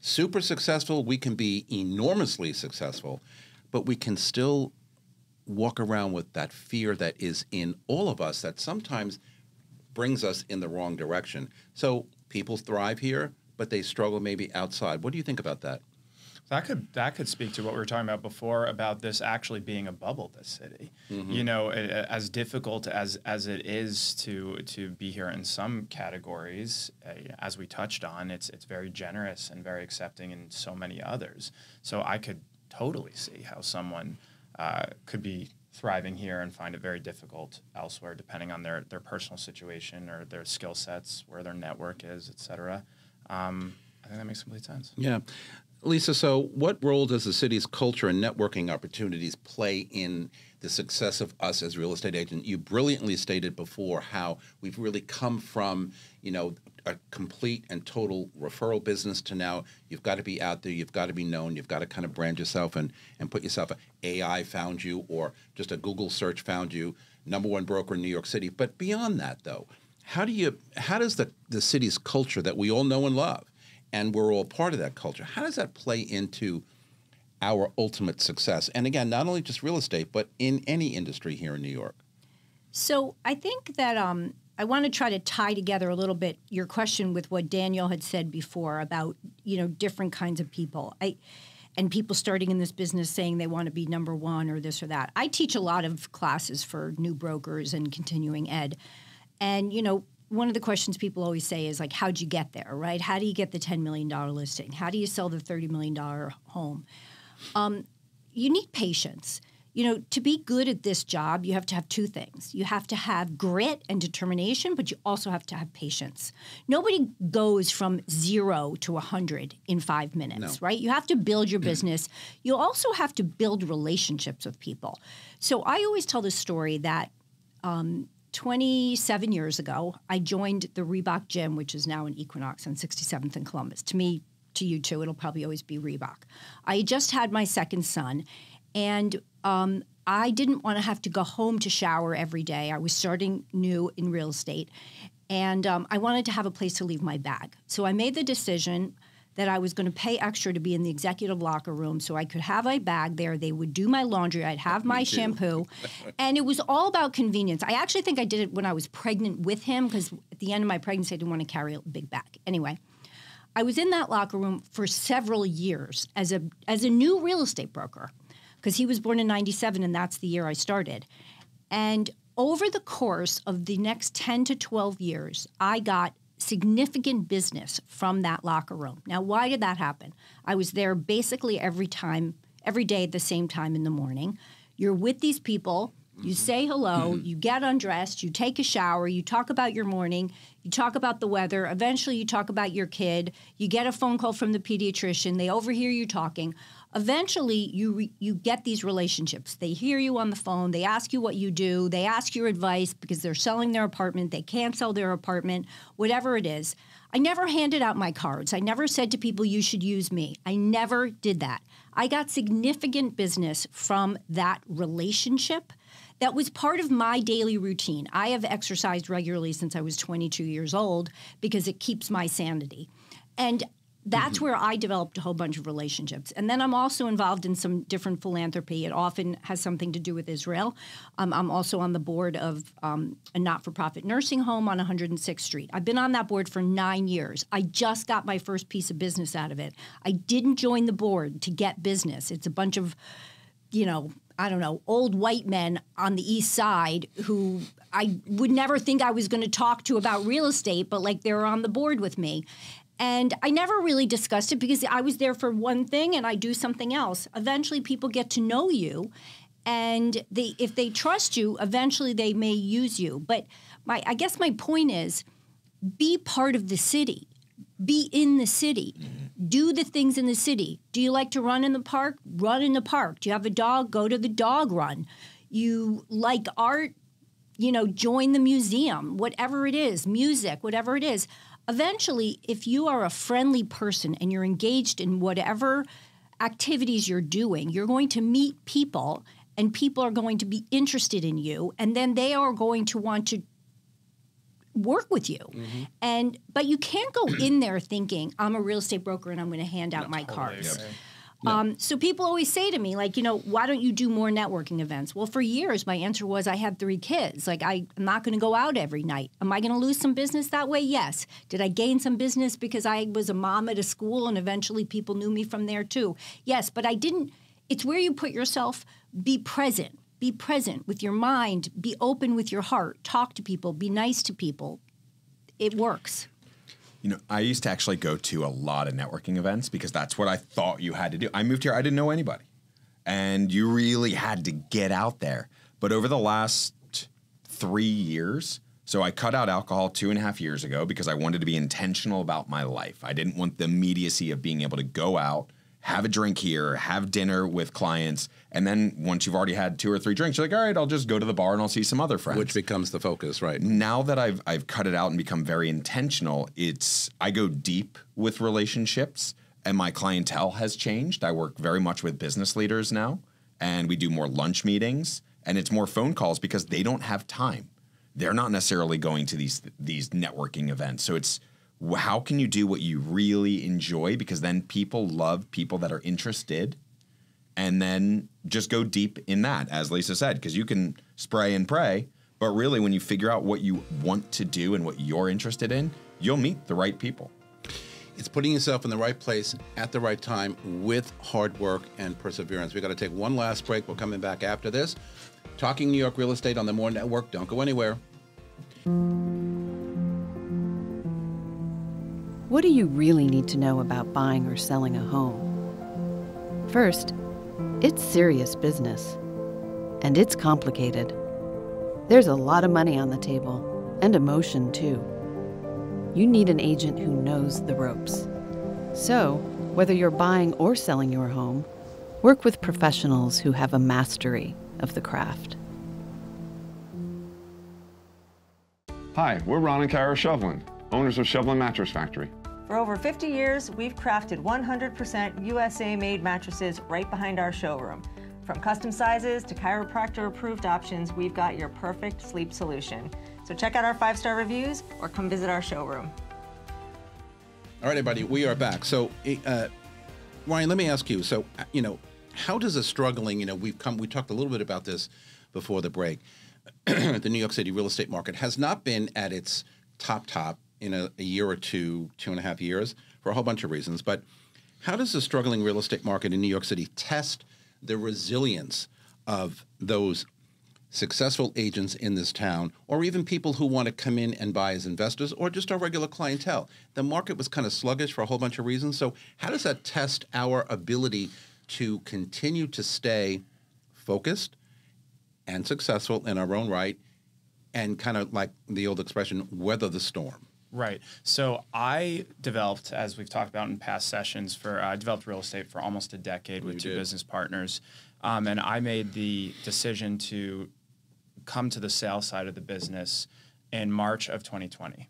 super successful, we can be enormously successful, but we can still walk around with that fear that is in all of us that sometimes brings us in the wrong direction. So people thrive here, but they struggle maybe outside. What do you think about that? That could speak to what we were talking about before about this actually being a bubble, this city. As difficult as it is to be here in some categories, as we touched on, it's very generous and very accepting in so many others. So I could totally see how someone could be thriving here and find it very difficult elsewhere, depending on their personal situation or their skill sets, where their network is, et cetera. I think that makes complete sense. Yeah. Lisa, so what role does the city's culture and networking opportunities play in the success of us as real estate agents? You brilliantly stated before how we've really come from, a complete and total referral business to now you've got to be out there, you've got to be known, you've got to kind of brand yourself and put yourself, AI found you or just a Google search found you, #1 broker in New York City. But beyond that, though, how does the city's culture that we all know and love, and we're all part of that culture, how does that play into our ultimate success? And again, not only just real estate, but in any industry here in New York. So I think that I want to try to tie together a little bit your question with what Daniel had said before about, different kinds of people. And people starting in this business saying they want to be #1 or this or that. I teach a lot of classes for new brokers and continuing ed. And, one of the questions people always say is how'd you get there, right? How do you get the $10 million listing? How do you sell the $30 million home? You need patience. To be good at this job, you have to have two things. You have to have grit and determination, but you also have to have patience. Nobody goes from 0 to 100 in 5 minutes, right? You have to build your business. You also have to build relationships with people. So I always tell this story that 27 years ago, I joined the Reebok gym, which is now in Equinox on 67th and Columbus. To me, to you too, it'll probably always be Reebok. I just had my second son, and I didn't want to have to go home to shower every day. I was starting new in real estate, and I wanted to have a place to leave my bag. So I made the decision that I was going to pay extra to be in the executive locker room so I could have my bag there. They would do my laundry. I'd have my shampoo. And it was all about convenience. I actually think I did it when I was pregnant with him because at the end of my pregnancy, I didn't want to carry a big bag. Anyway, I was in that locker room for several years as a new real estate broker because he was born in 97 and that's the year I started. And over the course of the next 10 to 12 years, I got significant business from that locker room. Now, why did that happen? I was there basically every day at the same time in the morning. You're with these people. You say hello, you get undressed, you take a shower, you talk about your morning, you talk about the weather, eventually you talk about your kid, you get a phone call from the pediatrician, they overhear you talking. Eventually, you get these relationships. They hear you on the phone, they ask you what you do, they ask your advice because they're selling their apartment, they can't sell their apartment, whatever it is. I never handed out my cards. I never said to people, you should use me. I never did that. I got significant business from that relationship. That was part of my daily routine. I have exercised regularly since I was 22 years old because it keeps my sanity. And that's where I developed a whole bunch of relationships. And then I'm also involved in some different philanthropy. It often has something to do with Israel. I'm also on the board of a not-for-profit nursing home on 106th Street. I've been on that board for 9 years. I just got my first piece of business out of it. I didn't join the board to get business. It's a bunch of, I don't know, old white men on the East Side who I would never think I was going to talk to about real estate, but like they were on the board with me. And I never really discussed it because I was there for one thing and I do something else. Eventually people get to know you, and if they trust you, eventually they may use you. But I guess my point is, be part of the city. Be in the city. Do the things in the city. Do you like to run in the park? Run in the park. Do you have a dog? Go to the dog run. You like art? Join the museum, whatever it is, music, whatever it is. Eventually, if you are a friendly person and you're engaged in whatever activities you're doing, you're going to meet people and people are going to be interested in you, and then they are going to want to work with you. But you can't go in there thinking, I'm a real estate broker and I'm going to hand out my cards. So people always say to me, why don't you do more networking events? Well, for years, my answer was I had 3 kids. I'm not going to go out every night. Am I going to lose some business that way? Yes. Did I gain some business because I was a mom at a school and eventually people knew me from there too? Yes, but I didn't. It's where you put yourself. Be present. Be present with your mind. Be open with your heart. Talk to people. Be nice to people. It works. I used to actually go to a lot of networking events because that's what I thought you had to do. I moved here, I didn't know anybody. And you really had to get out there. But over the last 3 years, so I cut out alcohol 2.5 years ago because I wanted to be intentional about my life. I didn't want the immediacy of being able to go out, have a drink here, have dinner with clients, and then once you've already had 2 or 3 drinks, you're like, all right, I'll just go to the bar and I'll see some other friends. Which becomes the focus, right? Now that I've cut it out and become very intentional, I go deep with relationships, and my clientele has changed. I work very much with business leaders now, and we do more lunch meetings, and it's more phone calls because they don't have time. They're not necessarily going to these networking events. So it's, how can you do what you really enjoy? Because then people love people that are interested, and then just go deep in that, as Lisa said, because you can spray and pray, but really when you figure out what you want to do and what you're interested in, you'll meet the right people. It's putting yourself in the right place at the right time with hard work and perseverance. We've got to take one last break. We're coming back after this. Talking New York Real Estate on the More Network. Don't go anywhere. What do you really need to know about buying or selling a home? First, it's serious business, and it's complicated. There's a lot of money on the table, and emotion too. You need an agent who knows the ropes. So, whether you're buying or selling your home, work with professionals who have a mastery of the craft. Hi, we're Ron and Kara Shovlin, owners of Shovlin Mattress Factory. For over 50 years, we've crafted 100% USA-made mattresses right behind our showroom. From custom sizes to chiropractor-approved options, we've got your perfect sleep solution. So check out our 5-star reviews or come visit our showroom. All right, everybody, we are back. So, Ryan, let me ask you. So, how does a struggling, we talked a little bit about this before the break. The New York City real estate market has not been at its top in a year or 2.5 years for a whole bunch of reasons. But how does the struggling real estate market in New York City test the resilience of those successful agents in this town, or even people who want to come in and buy as investors, or just our regular clientele. The market was kind of sluggish for a whole bunch of reasons. So how does that test our ability to continue to stay focused and successful in our own right, and kind of like the old expression, weather the storm? Right. So I developed, as we've talked about in past sessions, I developed real estate for almost a decade with two business partners. And I made the decision to come to the sales side of the business in March of 2020.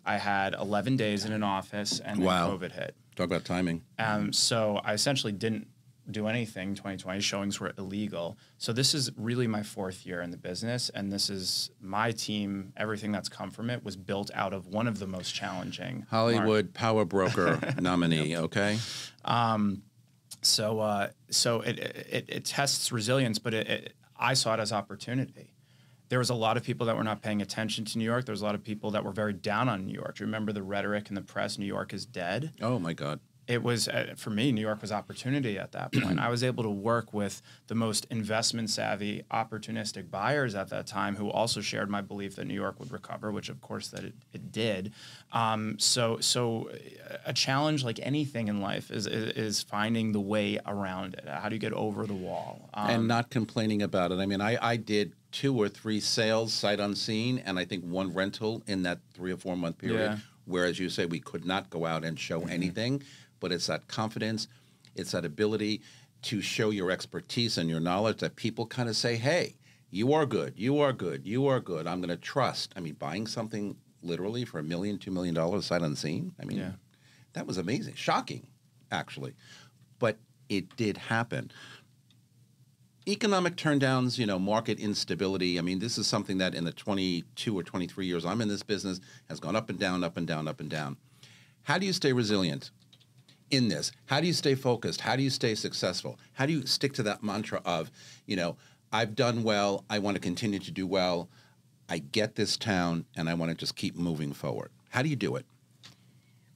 I had 11 days in an office, and then COVID hit. Talk about timing. So I essentially didn't do anything. 2020 showings were illegal. So this is really my 4th year in the business, and this is my team. Everything that's come from it was built out of one of the most challenging Hollywood power broker nominee. Okay. So it tests resilience, but I saw it as opportunity. There was a lot of people that were not paying attention to New York. There was a lot of people that were very down on New York. Do you remember the rhetoric in the press, New York is dead? Oh, my God. It was, for me, New York was opportunity at that point. I was able to work with the most investment-savvy, opportunistic buyers at that time who also shared my belief that New York would recover, which, of course, that it did. So a challenge, like anything in life, is finding the way around it. How do you get over the wall? And not complaining about it. I mean, I did 2 or 3 sales sight unseen, and I think 1 rental in that 3 or 4 month period, Yeah. where, as you say, we could not go out and show anything. But it's that confidence, it's that ability to show your expertise and your knowledge that people kind of say, hey, you are good, you are good, you are good. I'm going to trust. I mean, buying something literally for $1 million, $2 million sight unseen, I mean, that was amazing. Shocking, actually. But it did happen. Economic turndowns, market instability. I mean, this is something that in the 22 or 23 years I'm in this business has gone up and down, up and down, up and down. How do you stay resilient in this? How do you stay focused? How do you stay successful? How do you stick to that mantra of, I've done well, I want to continue to do well, I get this town, and I want to just keep moving forward? How do you do it?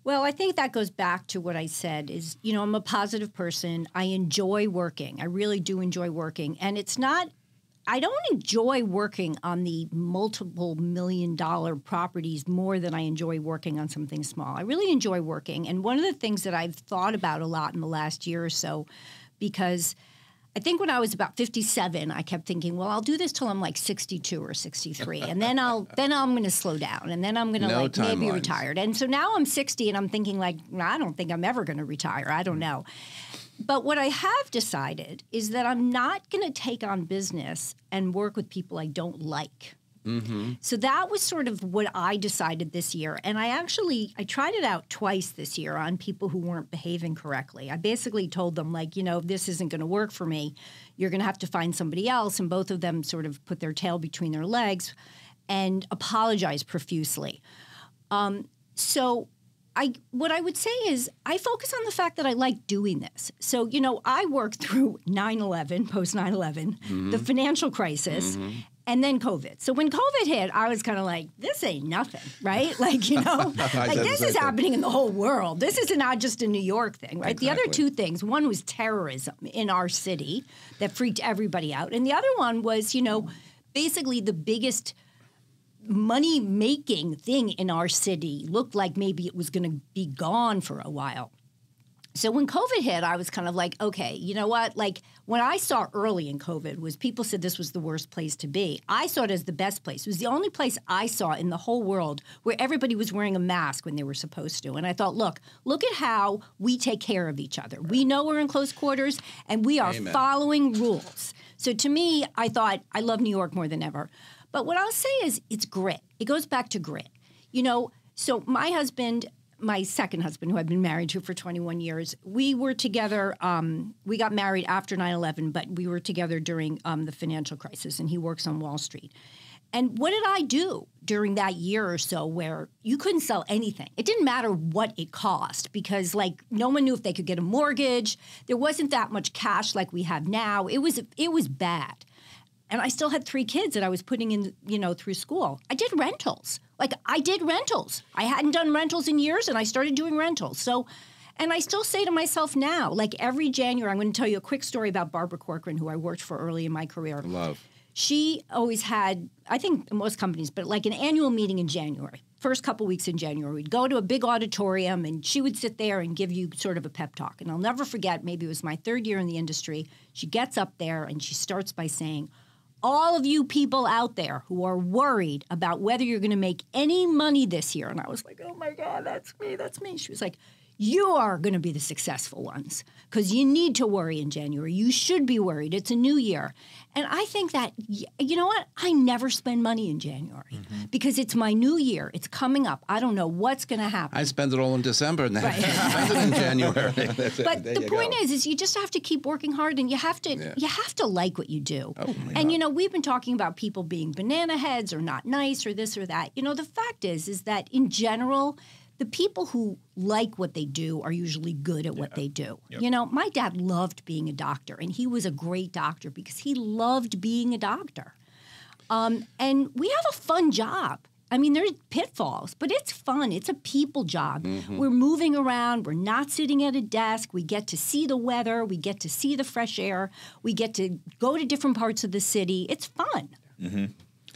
Well, I think that goes back to what I said is, I'm a positive person. I enjoy working. I really do enjoy working. And I don't enjoy working on the multiple $1-million properties more than I enjoy working on something small. I really enjoy working. And one of the things that I've thought about a lot in the last year or so, because I think when I was about 57, I kept thinking, well, I'll do this till I'm like 62 or 63, and then I'm going to slow down, and then I'm going to maybe retire. And so now I'm 60, and I'm thinking like, I don't think I'm ever going to retire. I don't know. But what I have decided is that I'm not going to take on business and work with people I don't like. Mm-hmm. So that was sort of what I decided this year. And I tried it out twice this year on people who weren't behaving correctly. I basically told them, like, this isn't going to work for me. You're going to have to find somebody else. And both of them sort of put their tail between their legs and apologized profusely. What I would say is I focus on the fact that I like doing this. So, I worked through 9/11, post 9/11, the financial crisis, and then COVID. So when COVID hit, I was kind of like, this ain't nothing, right? Like, this is happening in the whole world. This is not just a New York thing, right? Exactly. The other two things, one was terrorism in our city that freaked everybody out. And the other one was, basically the biggest money-making thing in our city looked like maybe it was going to be gone for a while. So when COVID hit, I was kind of like, okay, you know what? Like, when I saw early in COVID was people said this was the worst place to be. I saw it as the best place. It was the only place I saw in the whole world where everybody was wearing a mask when they were supposed to. And I thought, look at how we take care of each other. We know we're in close quarters, and we are following rules. So to me, I thought, I love New York more than ever. But what I'll say is it's grit. It goes back to grit. So my husband, my second husband, who I've been married to for 21 years, we were together. We got married after 9/11, but we were together during the financial crisis, and he works on Wall Street. And what did I do during that year or so where you couldn't sell anything? It didn't matter what it cost because, like, no one knew if they could get a mortgage. There wasn't that much cash like we have now. It was bad. And I still had 3 kids that I was putting in, through school. I did rentals. I hadn't done rentals in years, and I started doing rentals. So, and I still say to myself now, like every January, I'm going to tell you a quick story about Barbara Corcoran, who I worked for early in my career. Love. she always had, I think most companies, but like an annual meeting in January. First couple weeks in January, we'd go to a big auditorium and she would sit there and give you sort of a pep talk. And I'll never forget, maybe it was my 3rd year in the industry, she gets up there and she starts by saying, all of you people out there who are worried about whether you're going to make any money this year. And I was like, oh my God, that's me, that's me. She was like, you are going to be the successful ones because you need to worry in January. You should be worried. It's a new year. And I think that, you know what? I never spend money in January because it's my new year. It's coming up. I don't know what's going to happen. I spend it all in December and then I spend it in January. But the point is you just have to keep working hard and you have to like what you do. Oh my and, God. we've been talking about people being banana heads or not nice or this or that. The fact is that in general, the people who like what they do are usually good at what they do. Yep. My dad loved being a doctor, and he was a great doctor because he loved being a doctor. And we have a fun job. I mean, there's pitfalls, but it's fun. It's a people job. We're moving around. We're not sitting at a desk. We get to see the weather. We get to see the fresh air. We get to go to different parts of the city. It's fun. Mm-hmm.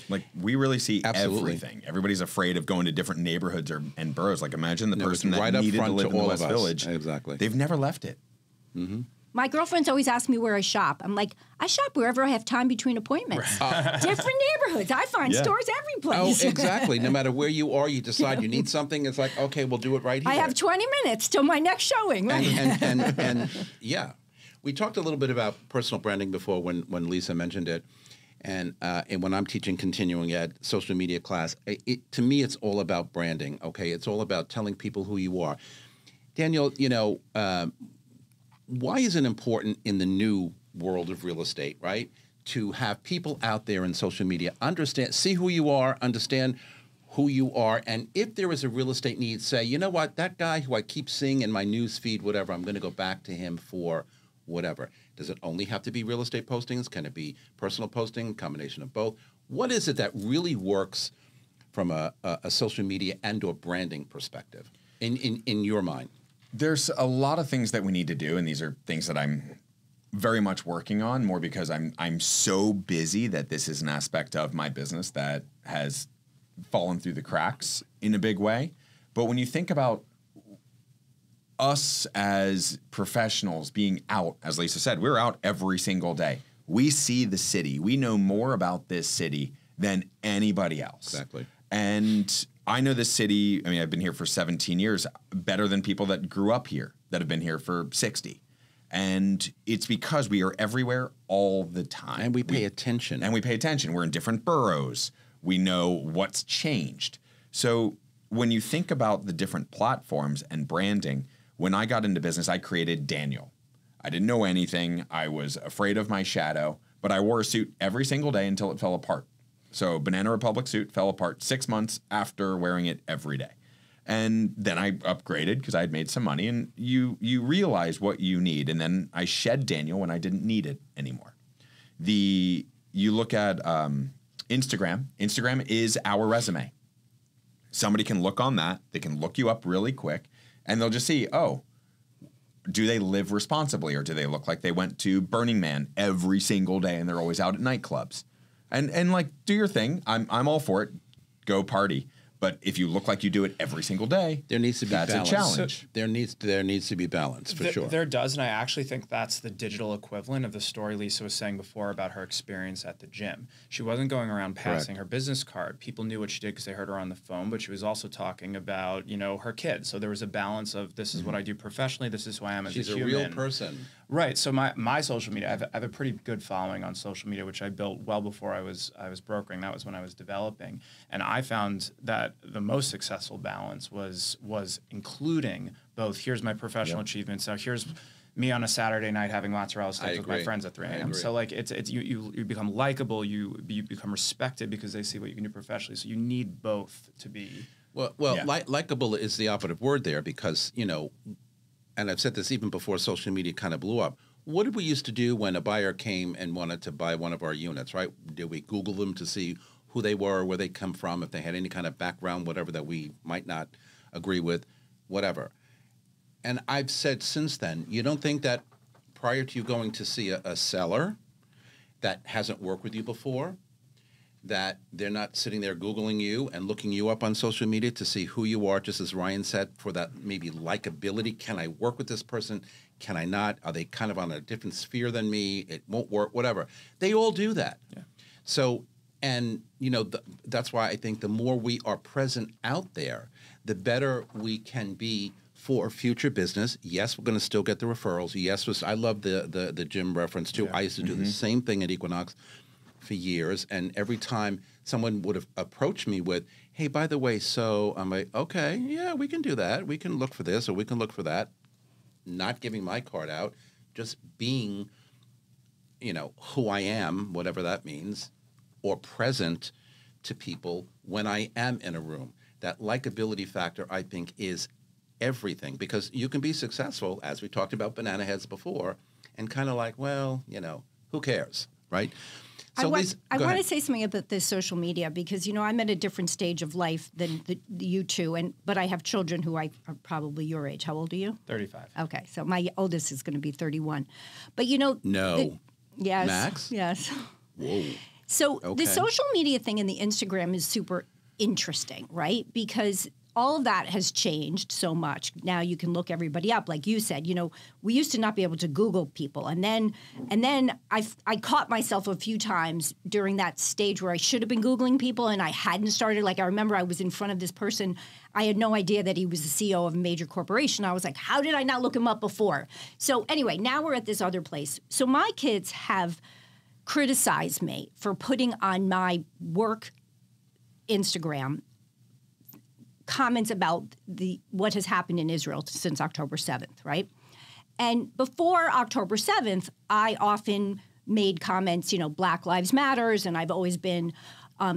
Like, we really see Absolutely. everything. Everybody's afraid of going to different neighborhoods and boroughs. Like, imagine the person it's that right up needed to front live to in the all West of us. Village. Exactly. They've never left it. My girlfriends always ask me where I shop. I'm like, I shop wherever I have time between appointments. Different neighborhoods. I find stores every place. Oh, exactly. No matter where you are, you decide you need something. It's like, okay, we'll do it right here. I have 20 minutes till my next showing. Right? And yeah, we talked a little bit about personal branding before when Lisa mentioned it. And when I'm teaching continuing ed, social media class, to me, it's all about branding, okay? It's all about telling people who you are. Daniel, why is it important in the new world of real estate, right, to have people out there in social media see who you are, understand who you are, and if there is a real estate need, say, you know what, that guy who I keep seeing in my news feed, whatever, I'm going to go back to him for whatever. Does it only have to be real estate postings? Can it be personal posting, combination of both? What is it that really works from a social media and or branding perspective in your mind? There's a lot of things that we need to do, and these are things that I'm very much working on, more because I'm so busy that this is an aspect of my business that has fallen through the cracks in a big way. But when you think about us as professionals being out, as Lisa said, we're out every single day. We see the city. We know more about this city than anybody else. Exactly. And I know this city, I mean, I've been here for 17 years, better than people that grew up here, that have been here for 60. And it's because we are everywhere all the time. And we pay attention. And we pay attention. We're in different boroughs. We know what's changed. So when you think about the different platforms and branding, when I got into business, I created Daniel. I didn't know anything. I was afraid of my shadow, but I wore a suit every single day until it fell apart. So Banana Republic suit fell apart 6 months after wearing it every day. And then I upgraded because I had made some money, and you realize what you need. And then I shed Daniel when I didn't need it anymore. You look at Instagram. Instagram is our resume. Somebody can look on that. They can look you up really quick, and they'll just see, oh, do they live responsibly, or do they look like they went to Burning Man every single day and they're always out at nightclubs? And like, do your thing. I'm all for it. Go party. But if you look like you do it every single day, there needs to be that's balance. a challenge. So there needs to be balance for sure. There does, and I actually think that's the digital equivalent of the story Lisa was saying before about her experience at the gym. She wasn't going around passing her business card. People knew what she did because they heard her on the phone, but she was also talking about, her kids. So there was a balance of, this is what I do professionally, this is who I am as a human. She's a real person. Right. So my social media, I have a pretty good following on social media, which I built well before I was brokering. That was when I was developing, and I found that the most successful balance was including both. Here's my professional achievements. Now here's me on a Saturday night having mozzarella sticks with my friends at 3 a.m. So like it's you become likable, you become respected because they see what you can do professionally. So you need both to be. Well, likable is the operative word there because and I've said this even before social media kind of blew up. What did we used to do when a buyer came and wanted to buy one of our units, right? Did we Google them to see who they were, where they come from, if they had any kind of background, whatever that we might not agree with, whatever. And I've said since then, you don't think that prior to you going to see a seller, that hasn't worked with you before, that they're not sitting there Googling you and looking you up on social media to see who you are, just as Ryan said, for that maybe likability. Can I work with this person? Can I not? Are they kind of on a different sphere than me? It won't work, whatever. They all do that. Yeah. So, and, you know, that's why I think the more we are present out there, the better we can be for future business. Yes, we're going to still get the referrals. Yes, I love the gym reference, too. Yeah. I used to do the same thing at Equinox for years, and every time someone would have approached me with, hey, by the way, so I'm like, okay, yeah, we can do that. We can look for this or we can look for that. Not giving my card out, just being, you know, who I am, whatever that means, or present to people when I am in a room. That likability factor, I think, is everything, because you can be successful, as we talked about banana heads before, and kind of like, well, you know, who cares, right? So I want to say something about this social media, because, you know, I'm at a different stage of life than you two, but I have children who are probably your age. How old are you? 35. Okay, so my oldest is going to be 31. But, you know... No. Yes. Max? Yes. Whoa. So the social media thing and the Instagram is super interesting, right? Because all of that has changed so much. Now you can look everybody up, like you said. You know, we used to not be able to Google people, and then I caught myself a few times during that stage where I should have been Googling people, and I hadn't started. Like, I remember I was in front of this person. I had no idea that he was the CEO of a major corporation. I was like, how did I not look him up before? So anyway, now we're at this other place. So my kids have criticized me for putting on my work Instagram comments about what has happened in Israel since October 7th, right? And before October 7th, I often made comments, you know, Black Lives Matters, and I've always been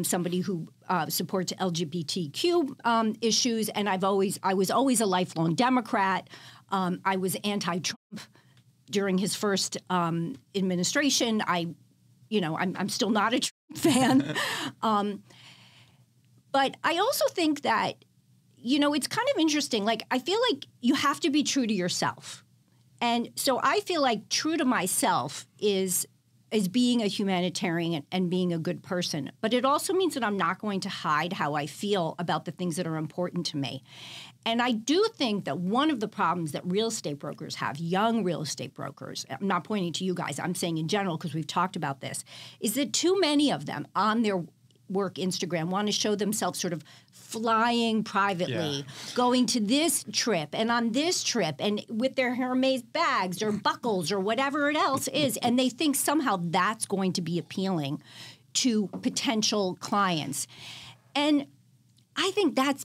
somebody who supports LGBTQ issues, and I was always a lifelong Democrat. I was anti-Trump during his first administration. I'm still not a Trump fan. But I also think that, you know, it's kind of interesting. Like, I feel like you have to be true to yourself. And so I feel like true to myself is being a humanitarian and being a good person. But it also means that I'm not going to hide how I feel about the things that are important to me. And I do think that one of the problems that real estate brokers have, young real estate brokers, I'm not pointing to you guys, I'm saying in general because we've talked about this, is that too many of them on their work Instagram want to show themselves sort of flying privately, going to this trip and on this trip, and with their Hermes bags or buckles or whatever it else is, and they think somehow that's going to be appealing to potential clients. And I think that's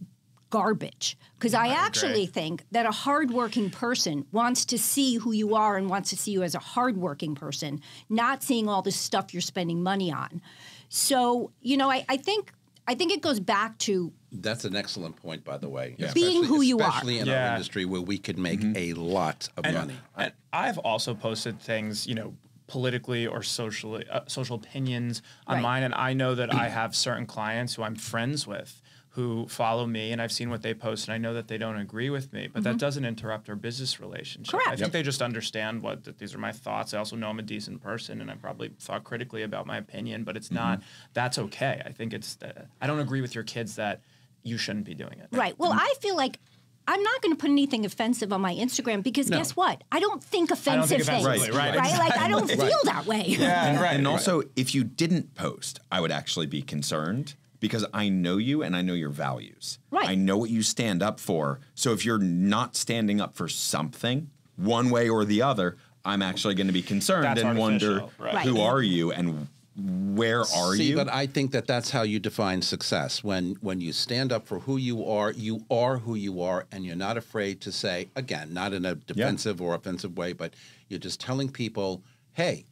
garbage, because I actually think that a hardworking person wants to see who you are and wants to see you as a hardworking person, not seeing all this stuff you're spending money on. So, you know, I think it goes back to... That's an excellent point, by the way. Yeah. Being who you are. Especially in our industry where we could make a lot of money. And I've also posted things, you know, politically or socially, social opinions on mine. And I know that I have certain clients who I'm friends with who follow me, and I've seen what they post, and I know that they don't agree with me, but that doesn't interrupt our business relationship. Correct. I think they just understand that these are my thoughts. I also know I'm a decent person, and I probably thought critically about my opinion, but it's not, that's okay. I think I don't agree with your kids that you shouldn't be doing it. Right. Well, I feel like I'm not going to put anything offensive on my Instagram because guess what? I don't think offensive things. Right. Like, I don't feel that way. Yeah, and also, if you didn't post, I would actually be concerned, because I know you and I know your values. Right. I know what you stand up for. So if you're not standing up for something, one way or the other, I'm actually going to be concerned and wonder, who are you and where are you? But I think that's how you define success. When you stand up for who you are who you are, and you're not afraid to say, again, not in a defensive or offensive way, but you're just telling people, hey,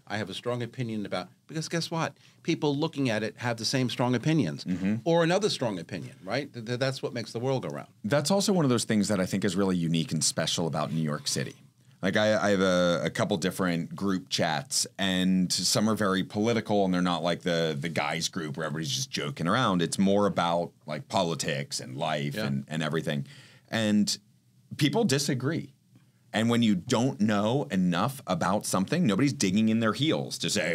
I have a strong opinion about, because guess what? People looking at it have the same strong opinions or another strong opinion, right? That's what makes the world go round. That's also one of those things that I think is really unique and special about New York City. Like I have a couple different group chats, and some are very political, and they're not like the guys group where everybody's just joking around. It's more about like politics and life and everything. And people disagree. And when you don't know enough about something, nobody's digging in their heels to say,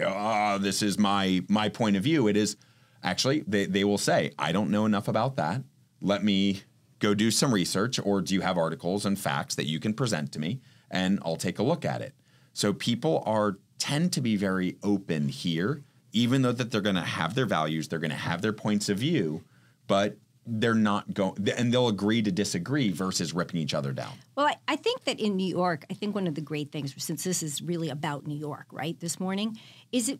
this is my point of view. It is actually, they will say, I don't know enough about that. Let me go do some research, or do you have articles and facts that you can present to me, and I'll take a look at it. So people tend to be very open here, even though that they're going to have their values, they're going to have their points of view, but they're not going, and they'll agree to disagree versus ripping each other down. Well, I think that in New York, I think one of the great things, since this is really about New York, right, this morning, is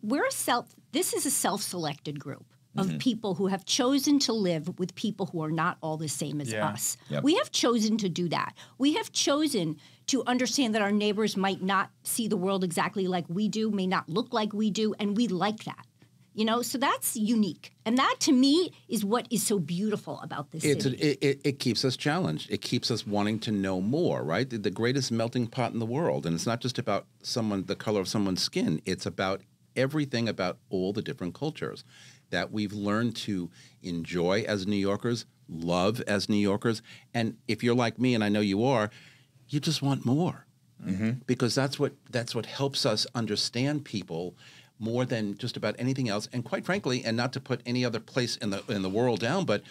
this is a self-selected group of people who have chosen to live with people who are not all the same as us. Yep. We have chosen to do that. We have chosen to understand that our neighbors might not see the world exactly like we do, may not look like we do, and we like that. So that's unique. And that, to me, is what is so beautiful about this city. It keeps us challenged. It keeps us wanting to know more, right? The greatest melting pot in the world. And it's not just about the color of someone's skin. It's about everything about all the different cultures that we've learned to enjoy as New Yorkers, love as New Yorkers. And if you're like me, and I know you are, you just want more. Because that's what helps us understand people more than just about anything else. And quite frankly, and not to put any other place in the world down, but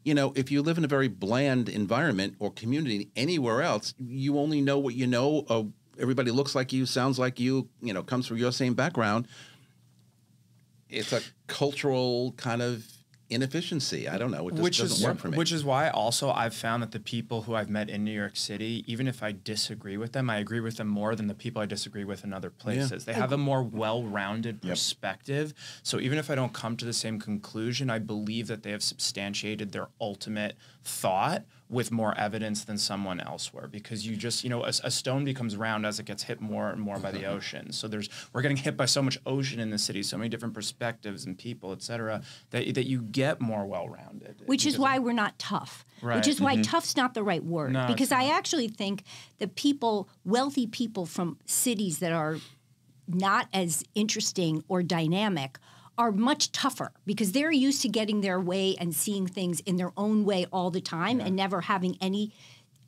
if you live in a very bland environment or community anywhere else, you only know what you know. Everybody looks like you, sounds like you, comes from your same background. It's a cultural kind of inefficiency. I don't know. It just doesn't work for me. Which is why also I've found that the people who I've met in New York City, even if I disagree with them, I agree with them more than the people I disagree with in other places. They have a more well-rounded perspective. So even if I don't come to the same conclusion, I believe that they have substantiated their ultimate thought with more evidence than someone elsewhere, because you just, a stone becomes round as it gets hit more and more by the ocean. So we're getting hit by so much ocean in the city, so many different perspectives and people, et cetera, that you get more well-rounded. Which is why we're not tough. Right. Which is why tough's not the right word. No, because I actually think that wealthy people from cities that are not as interesting or dynamic are much tougher, because they're used to getting their way and seeing things in their own way all the time and never having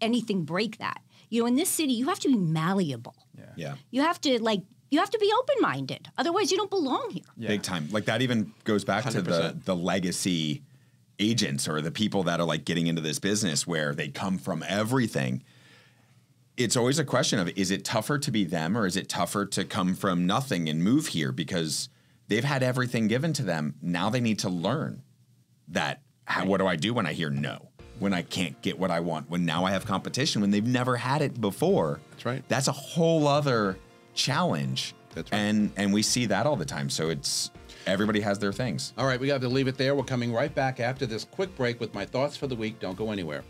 anything break that. In this city, you have to be malleable. Yeah. You have to be open-minded. Otherwise, you don't belong here. Yeah. Big time. Like that even goes back 100%. To the legacy agents or the people that are like getting into this business where they come from everything. It's always a question of, is it tougher to be them, or is it tougher to come from nothing and move here because they've had everything given to them? Now they need to learn that. What do I do when I hear no? When I can't get what I want? When now I have competition, when they've never had it before. That's right. That's a whole other challenge. That's right. And we see that all the time. So everybody has their things. All right, we got to leave it there. We're coming right back after this quick break with my thoughts for the week. Don't go anywhere.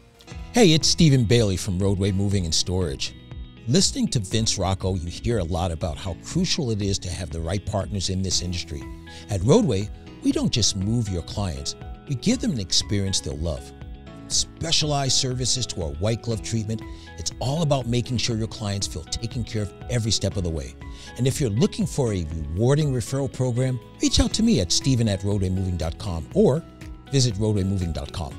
Hey, it's Stephen Bailey from Roadway Moving and Storage. Listening to Vince Rocco, you hear a lot about how crucial it is to have the right partners in this industry. At Roadway, we don't just move your clients, we give them an experience they'll love. Specialized services to our white glove treatment, it's all about making sure your clients feel taken care of every step of the way. And if you're looking for a rewarding referral program, reach out to me at steven@roadwaymoving.com or visit roadwaymoving.com.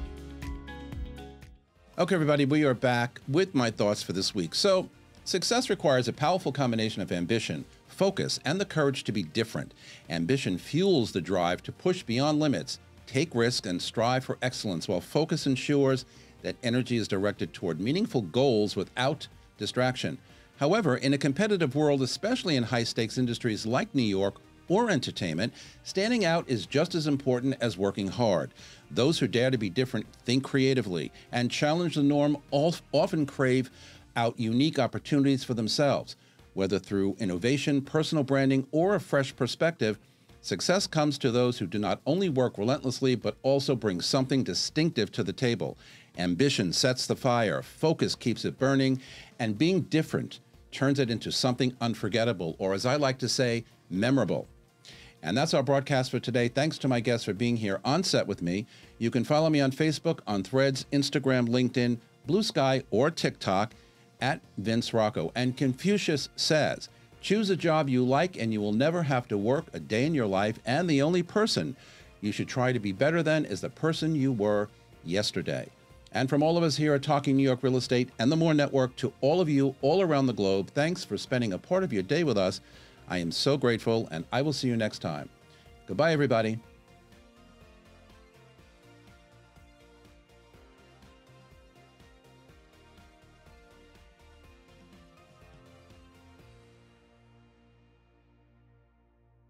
Okay, everybody, we are back with my thoughts for this week. So, success requires a powerful combination of ambition, focus, and the courage to be different. Ambition fuels the drive to push beyond limits, take risks, and strive for excellence, while focus ensures that energy is directed toward meaningful goals without distraction. However, in a competitive world, especially in high-stakes industries like New York or entertainment, standing out is just as important as working hard. Those who dare to be different think creatively and challenge the norm often crave out unique opportunities for themselves. Whether through innovation, personal branding, or a fresh perspective, success comes to those who do not only work relentlessly, but also bring something distinctive to the table. Ambition sets the fire, focus keeps it burning, and being different turns it into something unforgettable, or as I like to say, memorable. And that's our broadcast for today. Thanks to my guests for being here on set with me. You can follow me on Facebook, on Threads, Instagram, LinkedIn, Blue Sky, or TikTok at Vince Rocco. And Confucius says, choose a job you like and you will never have to work a day in your life, and the only person you should try to be better than is the person you were yesterday. And from all of us here at Talking New York Real Estate and the More Network to all of you all around the globe, thanks for spending a part of your day with us. I am so grateful, and I will see you next time. Goodbye, everybody.